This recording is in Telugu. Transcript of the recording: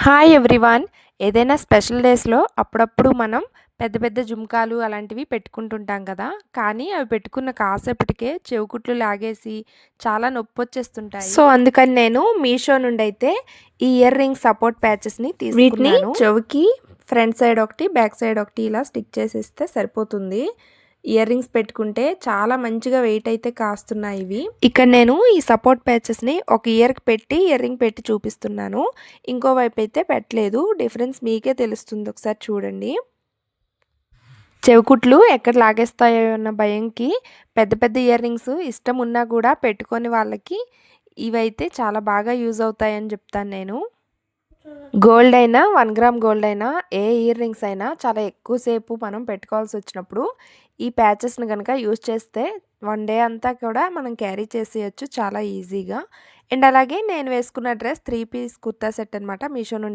Hi everyone. ఏదైనా స్పెషల్ డేస్‌లో అప్పుడప్పుడు మనం పెద్ద పెద్ద జుంకాలు అలాంటివి పెట్టుకుంటుంటాం కదా! కానీ అవి పెట్టుకున్న కాసేపటికే చెవికుట్లు లాగేసి చాలా నొప్పొచ్చేస్తుంటాయి. సో, అందుకని నేను మీషో నుండైతే ఈ ఇయర్ రింగ్ సపోర్ట్ ప్యాచెస్‌ని వీటిని తీసుకున్నాను. చెవికి ఫ్రంట్ సైడ్ ఒకటి, బ్యాక్ సైడ్ ఒకటి ఇలా స్టిక్ చేసేస్తే సరిపోతుంది. ఇయర్ రింగ్స్ పెట్టుకుంటే చాలా మంచిగా వెయిట్ అయితే కాస్తున్నాయి ఇవి. ఇక్కడ నేను ఈ సపోర్ట్ ప్యాచెస్‌ని ఒక ఇయర్‌కి పెట్టి ఇయర్ రింగ్ పెట్టి చూపిస్తున్నాను. ఇంకో వైపు అయితే పెట్టలేదు. డిఫరెన్స్ మీకే తెలుస్తుంది, ఒకసారి చూడండి. చెవికుట్లు ఎక్కడ లాగేస్తాయో అన్న భయంకి పెద్ద పెద్ద ఇయర్ రింగ్స్ ఇష్టం ఉన్నా కూడా పెట్టుకోని వాళ్ళకి ఇవైతే చాలా బాగా యూజ్ అవుతాయని చెప్తాను నేను. గోల్డ్ అయినా 1 గ్రామ్ గోల్డ్ అయినా ఏ ఇయర్ రింగ్స్ అయినా చాలా ఎక్కువ సేపు మనం పెట్టుకోవాల్సి వచ్చినప్పుడు ఈ ప్యాచెస్ని కనుక యూజ్ చేస్తే 1 డే అంతా కూడా మనం క్యారీ చేసేయచ్చు చాలా ఈజీగా. అండ్ అలాగే నేను వేసుకున్న డ్రెస్ 3 పీస్ కుర్తా సెట్ అనమాట, మీషో నుండి